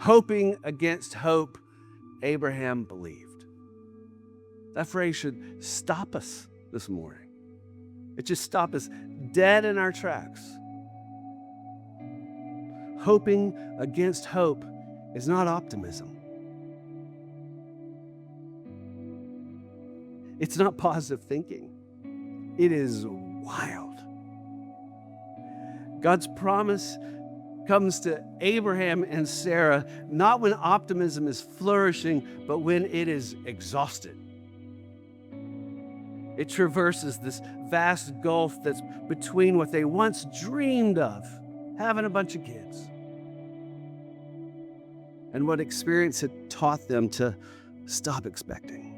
Hoping against hope, Abraham believed. That phrase should stop us this morning. It just stopped us dead in our tracks. Hoping against hope is not optimism. It's not positive thinking. It is wild. God's promise comes to Abraham and Sarah not when optimism is flourishing, but when it is exhausted. It traverses this vast gulf that's between what they once dreamed of, having a bunch of kids, and what experience had taught them to stop expecting.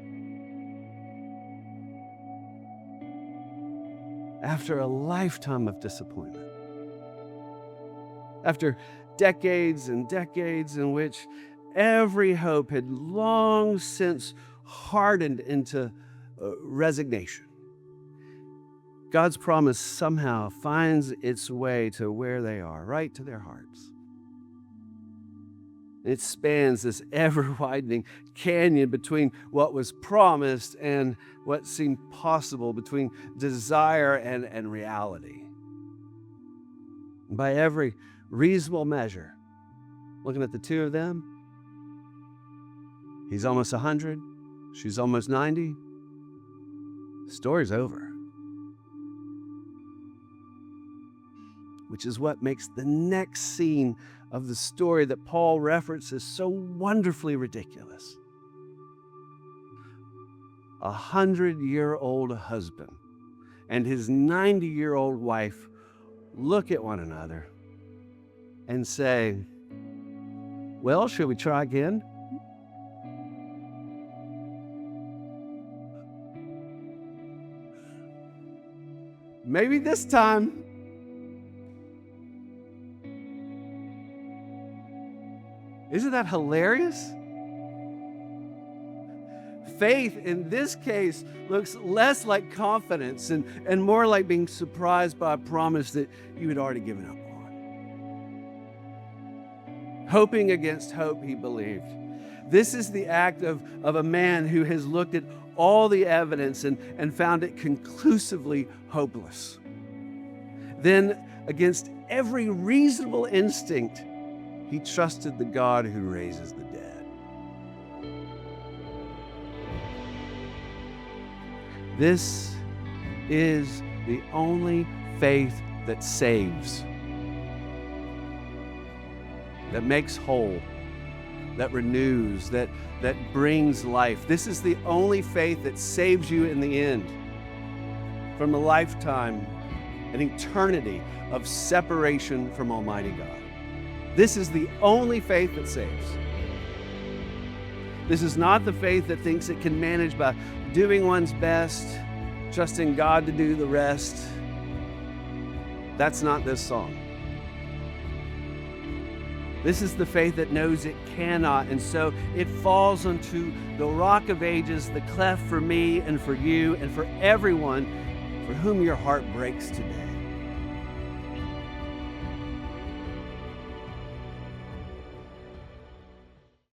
After a lifetime of disappointment, after decades and decades in which every hope had long since hardened into resignation, God's promise somehow finds its way to where they are, right to their hearts. It spans this ever-widening canyon between what was promised and what seemed possible, between desire and reality. By every reasonable measure, looking at the two of them, he's almost 100, she's almost 90. The story's over. Which is what makes the next scene of the story that Paul references so wonderfully ridiculous. A 100-year-old husband and his 90-year-old wife look at one another and say, "Well, should we try again?" Maybe this time. Isn't that hilarious? Faith in this case looks less like confidence and more like being surprised by a promise that you had already given up on. Hoping against hope, he believed. This is the act of a man who has looked at all the evidence and found it conclusively hopeless. Then, against every reasonable instinct, he trusted the God who raises the dead. This is the only faith that saves, that makes whole, that renews, that brings life. This is the only faith that saves you in the end from a lifetime, an eternity of separation from Almighty God. This is the only faith that saves. This is not the faith that thinks it can manage by doing one's best, trusting God to do the rest. That's not this song. This is the faith that knows it cannot, and so it falls onto the rock of ages, the cleft for me and for you and for everyone for whom your heart breaks today.